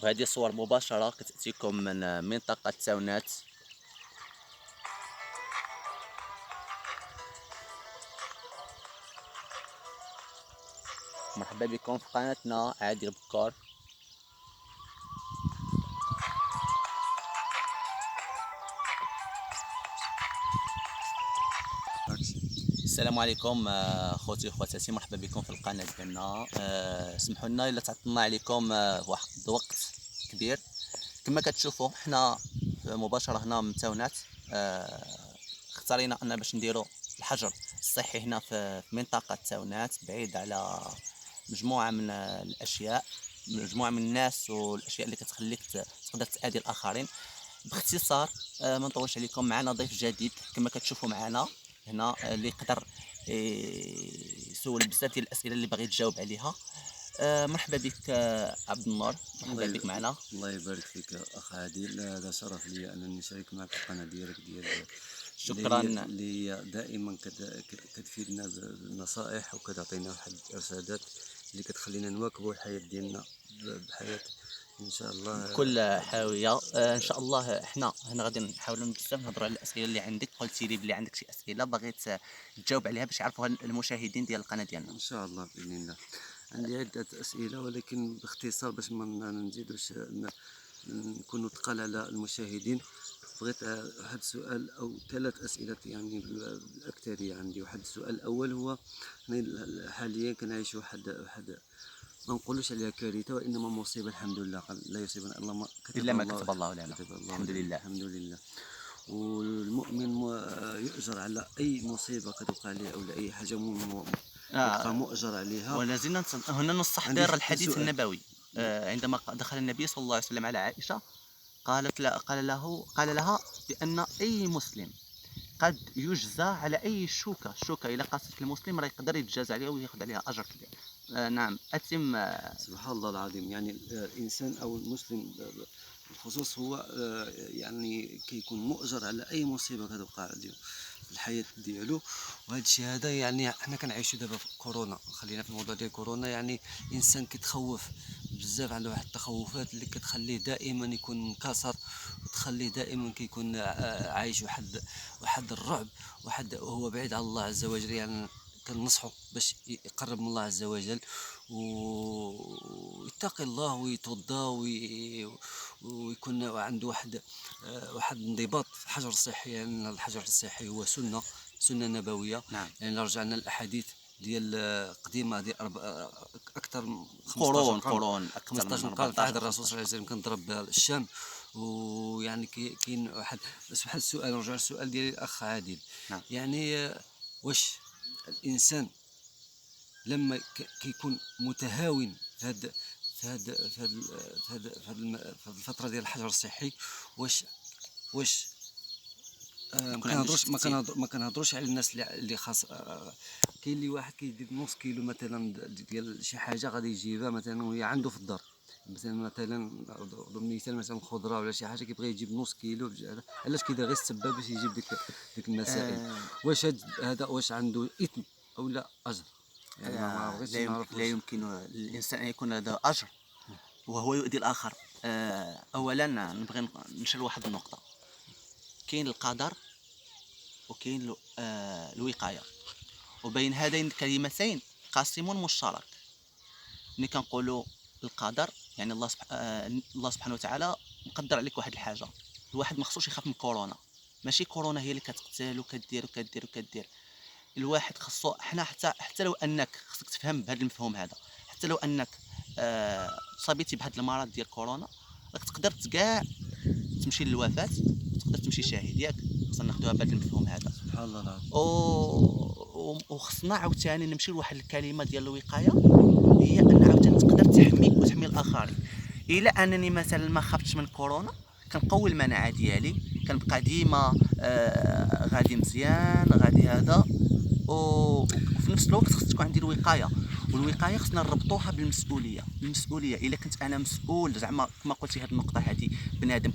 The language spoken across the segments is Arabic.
وهذه صور مباشرة كتأتيكم من منطقة تاونات. مرحبا بكم في قناتنا عادل بكار. السلام عليكم خوتي وخواتاتي، مرحبا بكم في القناه ديالنا. سمحوا لنا الا تعطلنا عليكم واحد الوقت كبير. كما كتشوفوا حنا مباشره هنا من تاونات. اختارينا ان باش نديروا الحجر الصحي هنا في منطقه تاونات، بعيد على مجموعه من الاشياء، مجموعه من الناس والاشياء اللي كتخليك تقدر تاذي الاخرين. باختصار ما نطولش عليكم، معنا ضيف جديد كما كتشوفوا معنا هنا، اللي يقدر يسول بزاف ديال الاسئله اللي باغي تجاوب عليها. مرحبا بك عبد النور، مرحبا بك معنا. الله يبارك فيك اخ عادل، هذا شرف لي انني نشارك معك القناه ديالك شكرا. اللي هي دائما كتفيدنا بالنصائح وكتعطينا واحد الارشادات اللي كتخلينا نواكبوا الحياه ديالنا بحياه ان شاء الله بكل حاويه. ان شاء الله حنا هنا غادي نحاولوا بزاف نهضروا على الاسئله اللي عندك. قلتي لي بلي عندك شي اسئله باغي تجاوب عليها باش يعرفوها المشاهدين ديال القناه ديالنا. ان شاء الله باذن الله. عندي عده اسئله ولكن باختصار باش ما نزيدوش نكونوا ثقال على المشاهدين. بغيت واحد السؤال او 3 اسئله يعني بالاكثريه. عندي واحد السؤال الاول هو حاليا كنعيش واحد ما نقولوش عليها كارثه وانما مصيبه، الحمد لله لا يصيبنا الا ما كتب الا ما الله كتب الله لنا. الحمد لله. الحمد لله. والمؤمن يؤجر على اي مصيبه كتوقع عليه او لاي حاجه يبقى مؤجر عليها. ولا زلنا هنا نستحضر الحديث النبوي. عندما دخل النبي صلى الله عليه وسلم على عائشه، قال لها بان اي مسلم قد يجزى على اي الشوكه الا قاست في المسلم راه يقدر يتجازى عليها وياخذ عليها اجر كبير. نعم اتم. سبحان الله العظيم. يعني الانسان او المسلم بالخصوص هو يعني كيكون مؤجر على اي مصيبه كتوقع في الحياه ديالو. وهذا الشيء هذا يعني حنا كنعيشوا دابا في كورونا، خلينا في الموضوع ديال كورونا. يعني الانسان كيتخوف بزاف، عنده واحد التخوفات اللي كتخليه دائما يكون منكسر، وتخليه دائما كيكون عايش واحد الرعب، وهو بعيد عن الله عز وجل. يعني كنصحو باش يقرب من الله عز وجل ويتقي الله ويتوضا ويكون عنده واحد الانضباط في الحجر الصحي. يعني الحجر الصحي هو سنه نبويه. نعم. يعني لو رجعنا للاحاديث ديال قديمه ديال اكثر من قرون 15 قرن في عهد الرسول صلى الله عليه وسلم كنضرب الشام. ويعني كاين واحد السؤال، نرجع للسؤال ديال الاخ عادل. نعم. يعني واش الانسان لما كيكون متهاون في هاد الفتره ديال الحجر الصحي، واش ما كنهضروش على الناس اللي خاص. كاين اللي واحد كيدير نص كيلو مثلا ديال شي حاجه غادي يجيبها مثلا وهي عنده في الدار. مثلا ضمن مثال مثلا خضره ولا شي حاجه كيبغي يجيب نص كيلو. علاش كيدير غير السباب باش يجيب ديك المسائل؟ واش هذا واش عنده اثم او لا اجر؟ يعني ما بغيتش نعرف. لا يمكن الانسان ان يكون له اجر وهو يؤذي الاخر. اولا نبغي نشير لواحد النقطه. كاين القدر وكاين الوقايه، وبين هذين الكلمتين قاسم مشترك. ملي كنقولوا القدر يعني الله سبحانه وتعالى مقدر عليك واحد الحاجه. الواحد ما خصوش يخاف من كورونا، ماشي كورونا هي اللي كتقتل وكدير. الواحد خصو حنا حتى لو انك خصك تفهم بهذا المفهوم هذا. حتى لو انك صابيتي بهذا المرض ديال كورونا راك تقدر كاع تمشي للوفاه، تقدر تمشي شاهد ياك. خصنا ناخذوها بهذا المفهوم هذا. سبحان الله العظيم. وخصنا عاوتاني نمشيو لواحد الكلمه ديال الوقايه، هي ان عاوتاني تقدر تحميك وتحمي الاخرين. الا انني مثلا ما خفتش من كورونا كنقوي المناعه ديالي، كنبقى ديما غادي مزيان غادي هذا. وفي نفس الوقت خص تكون عندي الوقايه، والوقايه خصنا نربطوها بالمسؤوليه. الا كنت انا مسؤول زعما كما قلتي هذه النقطه هذه، بنادم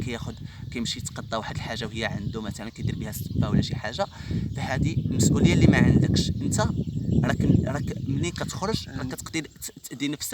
كيمشي يتقضى واحد الحاجه وهي عنده مثلا كيدير بها السبه ولا شي حاجه، فهذه المسؤوليه اللي ما عندكش انت. راك ملي كتخرج راك كتقدر تاذي نفسك